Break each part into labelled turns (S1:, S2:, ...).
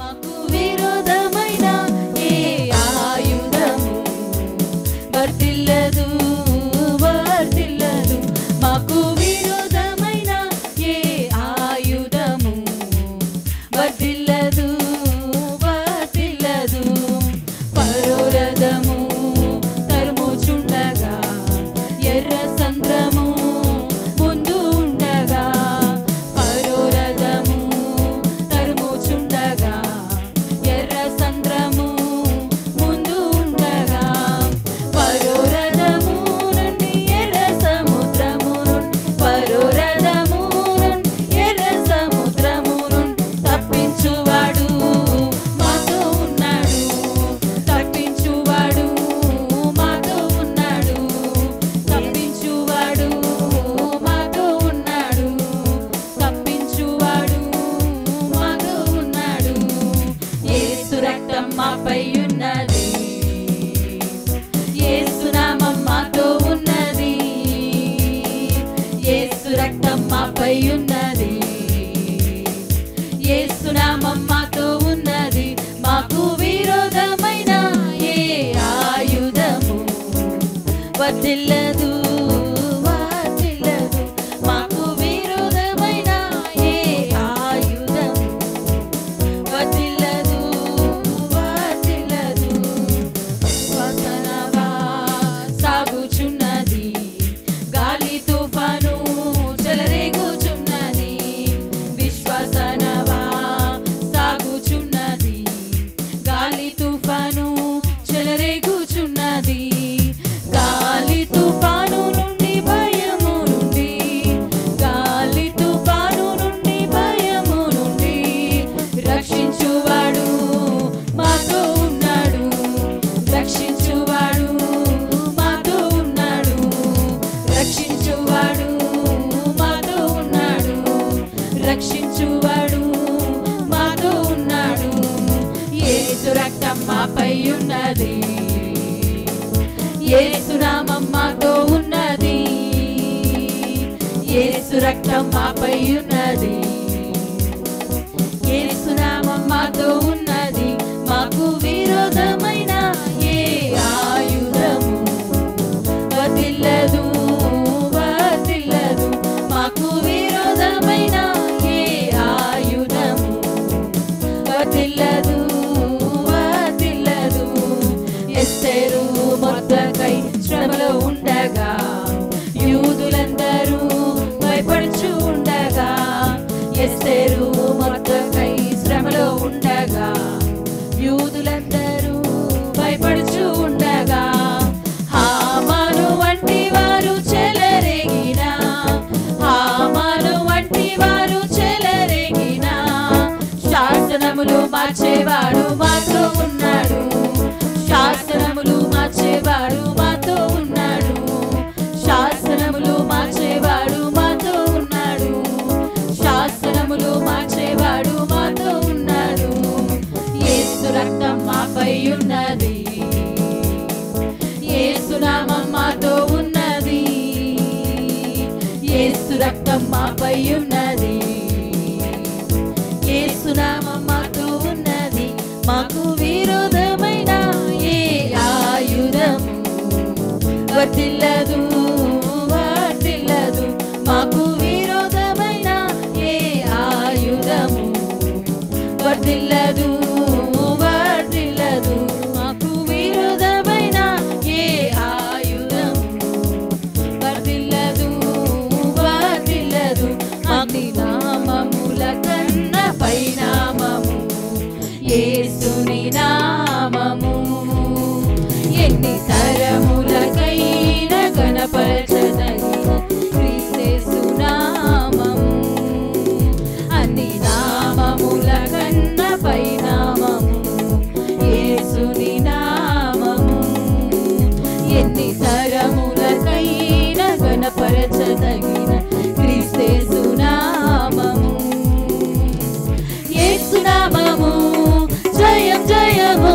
S1: మాకు విరోధమైన ఏ ఆయుధము వర్తిల్లదు వర్తిల్లదు. మాకు విరోధమైన ఏ ఆయుధము వర్తిల్లదు వర్తిల్లదు. పరోరథము తరుముచుండగా ఎర్ర సంద్రము ముందు ఉండగా, పరోరథము తరుముచుండగా ఎర్ర సంద్రము ముందు ఉండగా, పరోరథము నుండి ఎర్ర సముద్రము పరోరథము నుండి ఎర్ర సముద్రము తప్పించువాడు మాతో ఉన్నాడు, తప్పించువాడు మాతో ఉన్నాడు, తప్పించువాడు మాతో ఉన్నాడు, తప్పించువాడు మాతో ఉన్నాడు. యేసు రక్తం మాపై ఉన్నది, యేసు నామం మాతో ఉన్నది, యేసు రక్తం మాపై ఉన్నది, యేసు నామం మాతో ఉన్నది. మాకు విరోధమైన ఏ ఆయుధము వర్తిల్లదు వర్తిల్లదు. మాకు విరోధమైన ఏ ఆయుధము వర్తిల్లదు వర్తిల్లదు. శ్వాసనగా సాగుచున్నది, గాలి తుఫాను చెలరేగుచున్నది, విశ్వాసనగా సాగుచున్నది, గాలి తుఫాను చెలరేగుచున్నది. గాలి తుఫాను నుండి భయము నుండి, గాలి తుఫాను నుండి భయము నుండి రక్షించువాడు మాతో ఉన్నాడు, రక్షించువాడు మాతో ఉన్నాడు, రక్షించువాడు మాతో ఉన్నాడు, రక్షించువాడు మాతో ఉన్నాడు. యేసు రక్తం మాపై ఉన్నది, యేసు నామం మాతో ఉన్నది, యేసు రక్తం మాపై ఉన్నది, యేసు నామం మాతో ఉన్నది. మాకు విరోధమైన ఏ ఆయుధము వర్తిల్లదు వర్తిల్లదు. మాకు విరోధమైన ఏ ఆయుధము వర్తిల్లదు వర్తిల్లదు. ఎస్తేరు మొర్దెకై శ్రమలో ఉండగా, యూదులందరూ భయపడుచు ఉండగా, ఎస్తేరు మొర్దెకై శ్రమలో ఉండగా, యూదులందరూ భయపడుచు ఉండగా, హామాను వంటి వారు చెలరేగిన, హామాను వంటి వారు చెలరేగిన, శాసనములు మార్చేవాడు మాతో ఉన్నాడు, శాసనములు మార్చేవాడు మాతో ఉన్నాడు, శాసనములు మార్చేవాడు మాతో ఉన్నాడు, శాసనములు మార్చేవాడు మాతో ఉన్నాడు. యేసు రక్తం మాపై ఉన్నది, యేసు నామం మాతో ఉన్నది, యేసు రక్తం మాపై ఉన్నది, యేసు నామం మాతో ఉన్నది. మాకు విరోధమైన ఏ ఆయుధము వర్తిల్లదు వర్తిల్లదు. మాకు విరోధమైన ఏ ఆయుధము వర్తిల్లదు వర్తిల్లదు. మాకు విరోధమైన ఏ ఆయుధము వర్తిల్లదు వర్తిల్లదు. మాకు నామముల కన్న పైనామము యేసుని నామము, ఎన్ని తరములకైన గణపరచదగిన క్రీస్తు నామము, అన్ని నామముల కన్న పైనామము యేసుని నామము, ఎన్ని తరములకైన గణపరచదగిన క్రీస్తు నామము. యేసు నామము జయం జయము.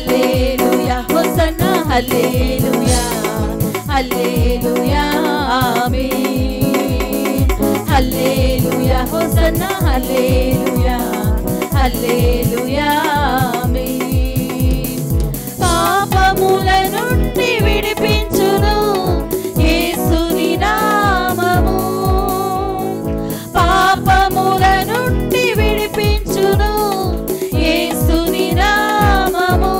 S1: హల్లెలూయా హోసన్నా హల్లెలూయా హల్లెలూయా ఆమేన్ హల్లెలూయా హోసన్నా హల్లెలూయా హల్లెలూయా ఆమేన్ పాపముల నుండి విడిపించును యేసుని నామము పాపముల నుండి విడిపించును యేసుని నామము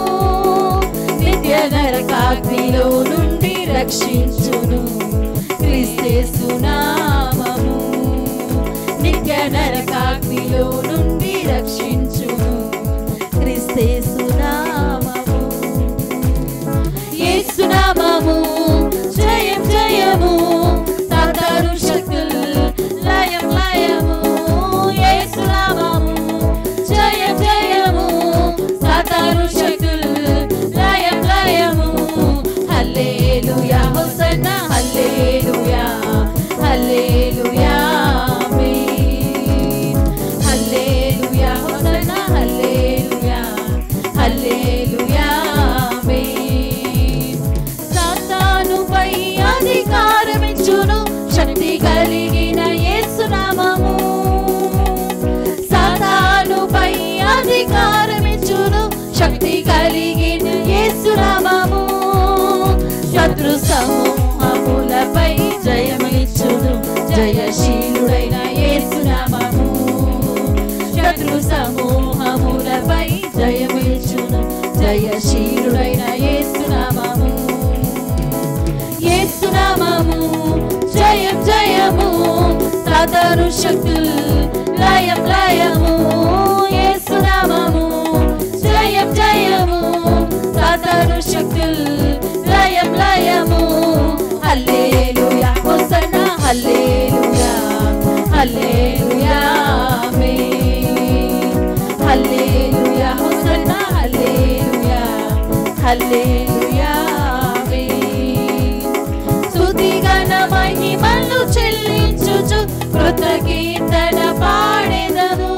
S1: నిత్య నరకాగ్నిలో నుండి రక్షించును క్రీస్తు నామము నిత్య నరకాగ్నిలో నుండి రక్షించును క్రీస్తు నామము యేసు నామము జయం జయము సాతాను శక్తులు లయం లయము యేసు నామము జయం జయము సాతాను శక్తులు లయం లయము హల్లెలూయా హోసన్నా హల్లెలూయా హల్లెలూయా ఆమేన్ హల్లెలూయా హోసన్నా హల్లెలూయా హల్లెలూయా ఆమేన్ సాతానుపై అధికారమిచ్చును శక్తి కలిగిన యేసు నామము సాతానుపై అధికారమిచ్చును శక్తి కలిగిన యేసు నామము శత్రు సమూహములపై జయమిచ్చును జయశీలుడైన యేసు నామము శత్రు సమూహములపై జయమిచ్చును జయశీలుడైన యేసు నామము యేసు నామము జయం జయము సాతాను శక్తులు లయం లయము యేసు నామము జయం జయము సాతాను శక్తులు లయం లయము హల్లెలూయా హోసన్నా హల్లెలూయా హల్లెలూయా ఆమేన్ హల్లెలూయా హోసన్నా హల్లెలూయా హల్లెలూయా ఆమేన్ స్తుతి ఘన మహిమలు చెల్లించుచు కృత కీర్తన పాడెదను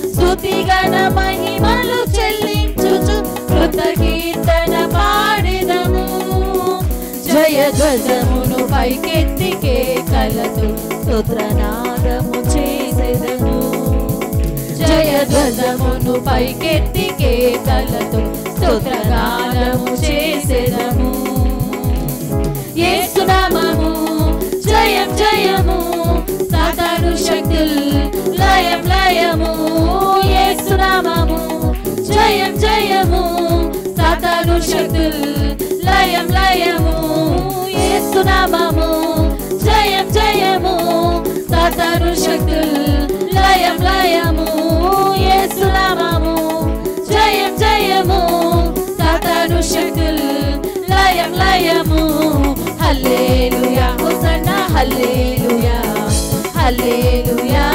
S1: స్తుతి ఘన మహిమలు చెల్లించుచు కృత కీర్తన పాడెదను జయ ధ్వజమును పైకెత్తి కేకలతో స్తోత్రనాదము చేసెదను జయ ధ్వజమును పైకెత్తి కేకలతో స్తోత్రగానము చేసెదము యేసు నామము జయం జయము సాతాను శక్తులు లయం లయము యేసు నామము జయం జయము సాతాను శక్తులు లయం లయము యేసు నామము జయం జయము సాతాను శక్తులు లయం లయము యేసు నామము జయం జయము సాతాను శక్తులు లయం లయము హల్లెలూయా హోసన్నా హల్లెలూయా హల్లెలూయా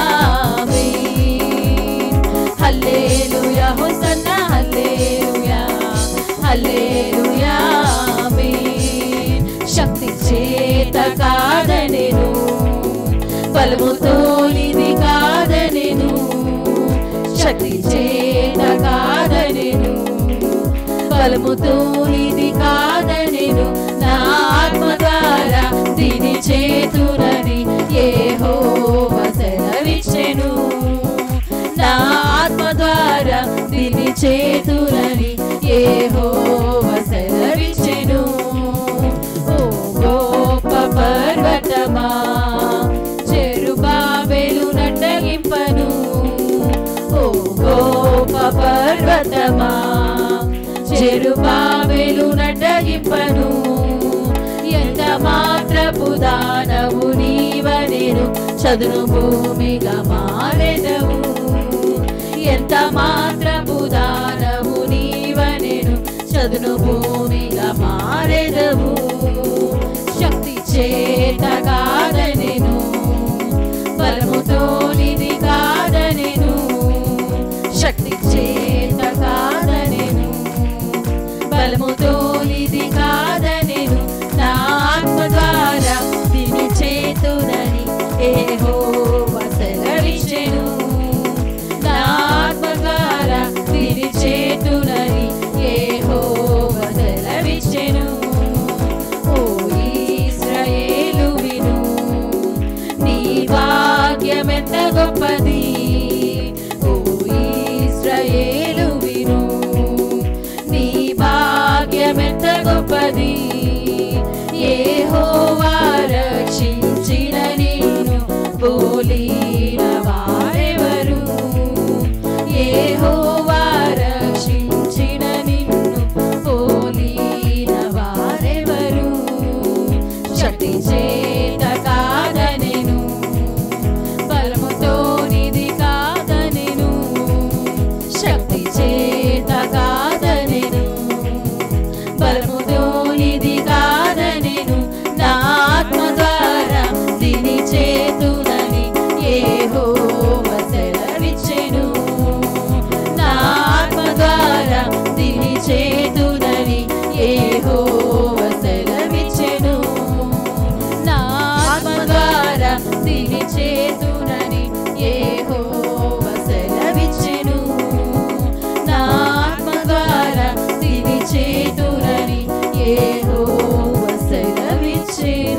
S1: ఆమేన్ హల్లెలూయా హోసన్నా హల్లెలూయా హల్లెలూయా ఆమేన్ శక్తి చేత కాదనెను బలముతోనిది కాదనెను శక్తి చేత కాదనెను బలముతోనిది కాదనెను నా ఆత్మ ద్వారా దీని చేతునని యెహోవా సెలవిచ్చెను నా ఆత్మ ద్వారా దీని చేతునని యెహోవా సెలవిచ్చెను ఓ గొప్ప పర్వతమా చెరుబాబెలు నడ్డగింపను ఓ గొప్ప పర్వతమా చెరుబాబెలు నడ్డగింపను ఎంత మాత్రపు దానవు నీవనెను చదును భూమిగా మారెదవు ఎంత మాత్రపు దానవు నీవనెను చదును భూమిగా మారెదవు శక్తి చేత కాదనెను బలముతోనిది కాదనెను శక్తి చేత కాదనెను బలముతోనిది కాదనెను నా ఆత్మ ద్వారా దీని చేతునని యెహోవా సెలవిచ్చెను నా ఆత్మ ద్వారా దీని చేతునని యెహోవా సెలవిచ్చెను.